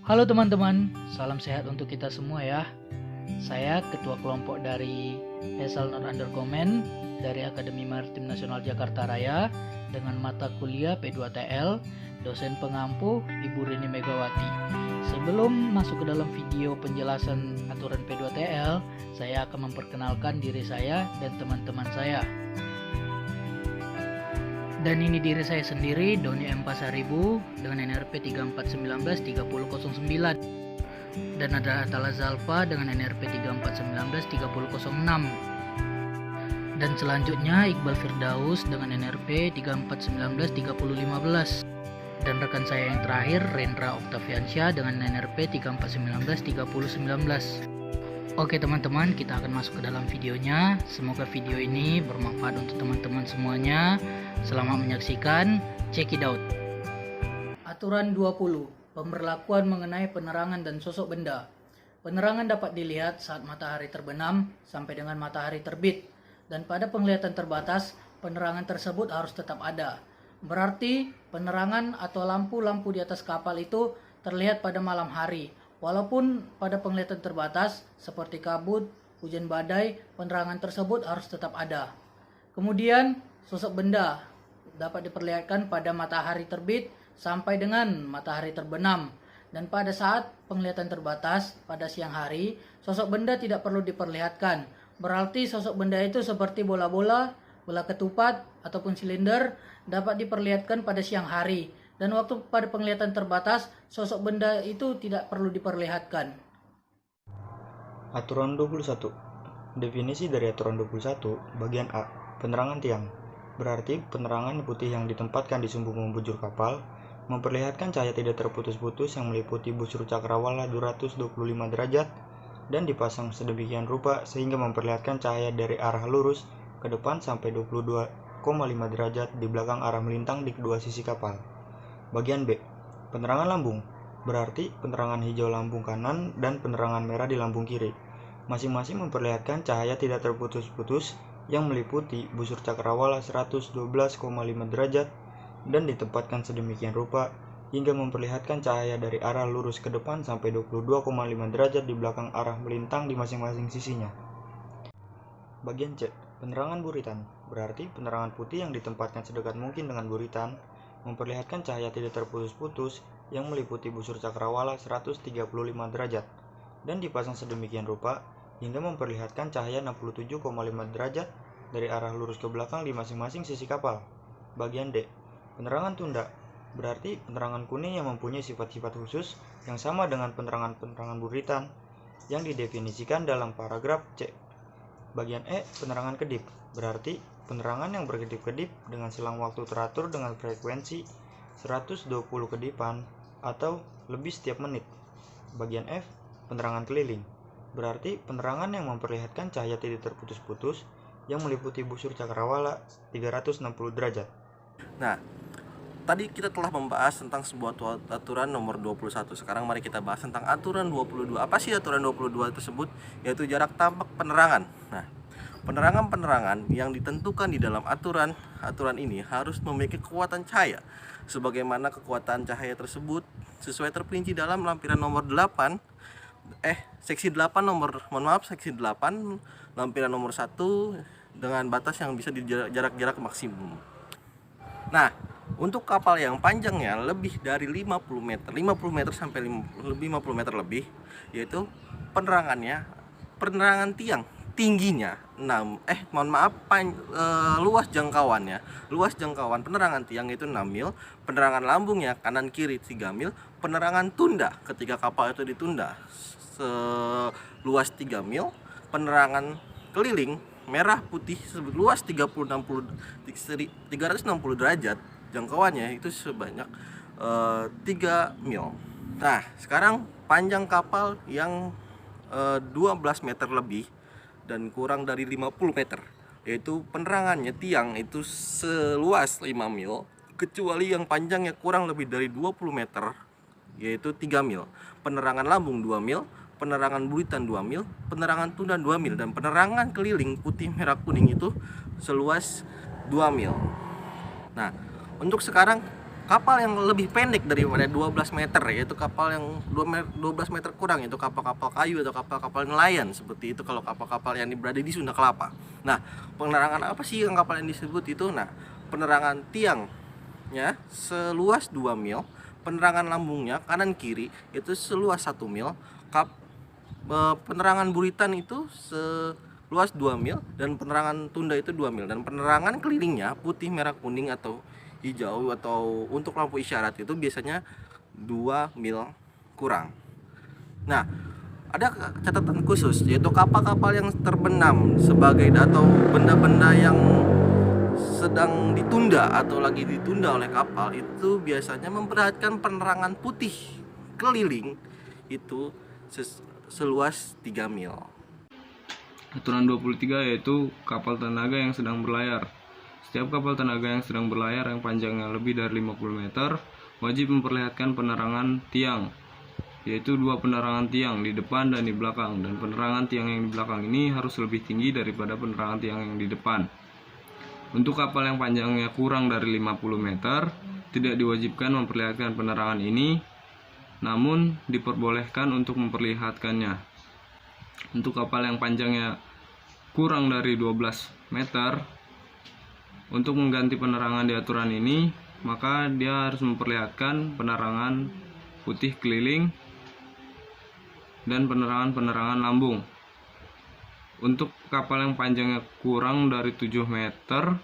Halo teman-teman, salam sehat untuk kita semua ya. Saya Ketua Kelompok dari Hesal Not Undercommand dari Akademi Maritim Nasional Jakarta Raya dengan mata kuliah P2TL, dosen pengampu Ibu Rini Megawati. Sebelum masuk ke dalam video penjelasan aturan P2TL, saya akan memperkenalkan diri saya dan teman-teman saya. Dan ini diri saya sendiri, Doni M. Pasaribu dengan NRP 3419-3009. Dan ada Atala Zalfa dengan NRP 3419-3006. Dan selanjutnya Iqbal Firdaus dengan NRP 3419-3015. Dan rekan saya yang terakhir Rendra Oktaviansyah dengan NRP 3419-3019. Oke teman-teman, kita akan masuk ke dalam videonya. Semoga video ini bermanfaat untuk teman-teman semuanya. Selamat menyaksikan, check it out. Aturan 20, pemberlakuan mengenai penerangan dan sosok benda. Penerangan dapat dilihat saat matahari terbenam sampai dengan matahari terbit. Dan pada penglihatan terbatas, penerangan tersebut harus tetap ada. Berarti penerangan atau lampu-lampu di atas kapal itu terlihat pada malam hari. Walaupun pada penglihatan terbatas seperti kabut, hujan badai, penerangan tersebut harus tetap ada. Kemudian sosok benda dapat diperlihatkan pada matahari terbit sampai dengan matahari terbenam. Dan pada saat penglihatan terbatas pada siang hari, sosok benda tidak perlu diperlihatkan. Berarti sosok benda itu seperti bola-bola, bola ketupat ataupun silinder dapat diperlihatkan pada siang hari. Dan waktu pada penglihatan terbatas, sosok benda itu tidak perlu diperlihatkan. Aturan 21. Definisi dari aturan 21, bagian A, penerangan tiang. Berarti penerangan putih yang ditempatkan di sumbu membujur kapal memperlihatkan cahaya tidak terputus-putus yang meliputi busur cakrawala 225 derajat dan dipasang sedemikian rupa sehingga memperlihatkan cahaya dari arah lurus ke depan sampai 22,5 derajat di belakang arah melintang di kedua sisi kapal. Bagian B, penerangan lambung. Berarti penerangan hijau lambung kanan dan penerangan merah di lambung kiri. Masing-masing memperlihatkan cahaya tidak terputus-putus yang meliputi busur cakrawala 112,5 derajat dan ditempatkan sedemikian rupa hingga memperlihatkan cahaya dari arah lurus ke depan sampai 22,5 derajat di belakang arah melintang di masing-masing sisinya. Bagian C, penerangan buritan. Berarti penerangan putih yang ditempatkan sedekat mungkin dengan buritan memperlihatkan cahaya tidak terputus-putus yang meliputi busur cakrawala 135 derajat dan dipasang sedemikian rupa hingga memperlihatkan cahaya 67,5 derajat dari arah lurus ke belakang di masing-masing sisi kapal. Bagian D, penerangan tunda. Berarti penerangan kuning yang mempunyai sifat-sifat khusus yang sama dengan penerangan-penerangan buritan yang didefinisikan dalam paragraf C. Bagian E, penerangan kedip. Berarti penerangan yang berkedip-kedip dengan selang waktu teratur dengan frekuensi 120 kedipan atau lebih setiap menit. Bagian F, penerangan keliling. Berarti penerangan yang memperlihatkan cahaya tidak terputus-putus yang meliputi busur cakrawala 360 derajat. Nah, tadi kita telah membahas tentang sebuah aturan nomor 21. Sekarang mari kita bahas tentang aturan 22. Apa sih aturan 22 tersebut? Yaitu jarak tampak penerangan. Nah, penerangan-penerangan yang ditentukan di dalam aturan ini harus memiliki kekuatan cahaya sebagaimana kekuatan cahaya tersebut sesuai terperinci dalam lampiran nomor 8 seksi 8 seksi 8 lampiran nomor 1 dengan batas yang bisa di jarak maksimum. Nah, untuk kapal yang panjangnya lebih dari 50 meter sampai 50 meter lebih, yaitu penerangan tiang tingginya luas jangkauan penerangan tiang itu 6 mil, penerangan lambungnya kanan kiri 3 mil, penerangan tunda ketika kapal itu ditunda seluas 3 mil, penerangan keliling merah putih seluas 360 derajat jangkauannya itu sebanyak 3 mil. Nah, sekarang panjang kapal yang 12 meter lebih dan kurang dari 50 meter, yaitu penerangannya tiang itu seluas 5 mil kecuali yang panjangnya kurang lebih dari 20 meter yaitu 3 mil, penerangan lambung 2 mil, penerangan buritan 2 mil, penerangan tunda 2 mil, dan penerangan keliling putih merah kuning itu seluas 2 mil. Nah, untuk sekarang kapal yang lebih pendek daripada 12 meter, yaitu kapal yang 12 meter kurang, yaitu kapal-kapal kayu atau kapal-kapal nelayan seperti itu kalau kapal-kapal yang berada di Sunda Kelapa. Nah, penerangan apa sih yang kapal yang disebut itu? Nah, penerangan tiangnya seluas 2 mil, penerangan lambungnya kanan kiri itu seluas 1 mil, penerangan buritan itu seluas 2 mil, dan penerangan tunda itu 2 mil, dan penerangan kelilingnya putih, merah, kuning atau hijau atau untuk lampu isyarat itu biasanya 2 mil kurang. Nah, ada catatan khusus, yaitu kapal-kapal yang terbenam sebagai atau benda-benda yang sedang ditunda atau lagi ditunda oleh kapal itu biasanya memperhatikan penerangan putih keliling itu seluas 3 mil. Aturan 23 yaitu kapal tenaga yang sedang berlayar. Setiap kapal tenaga yang sedang berlayar yang panjangnya lebih dari 50 meter wajib memperlihatkan penerangan tiang, yaitu 2 penerangan tiang di depan dan di belakang, dan penerangan tiang yang di belakang ini harus lebih tinggi daripada penerangan tiang yang di depan. Untuk kapal yang panjangnya kurang dari 50 meter tidak diwajibkan memperlihatkan penerangan ini, namun diperbolehkan untuk memperlihatkannya. Untuk kapal yang panjangnya kurang dari 12 meter, untuk mengganti penerangan di aturan ini, maka dia harus memperlihatkan penerangan putih keliling dan penerangan lambung. Untuk kapal yang panjangnya kurang dari 7 meter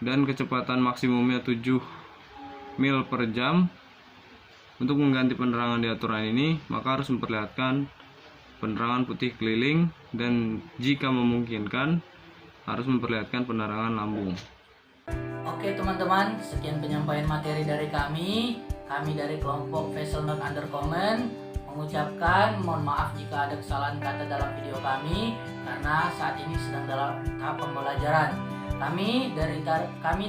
dan kecepatan maksimumnya 7 mil per jam, untuk mengganti penerangan di aturan ini, maka harus memperlihatkan penerangan putih keliling dan jika memungkinkan harus memperlihatkan penerangan lambung. Oke teman-teman, sekian penyampaian materi dari kami dari kelompok Vessel Not Under Command mengucapkan mohon maaf jika ada kesalahan kata dalam video kami karena saat ini sedang dalam tahap pembelajaran. Kami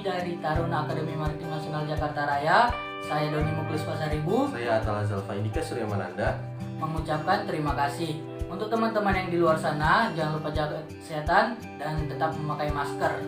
dari Taruna Akademi Maritim Nasional Jakarta Raya, saya Doni Muklis Pasaribu, Saya Atala Zalfa Indika Surya Mananda, mengucapkan terima kasih. Untuk teman-teman yang di luar sana, jangan lupa jaga kesehatan dan tetap memakai masker.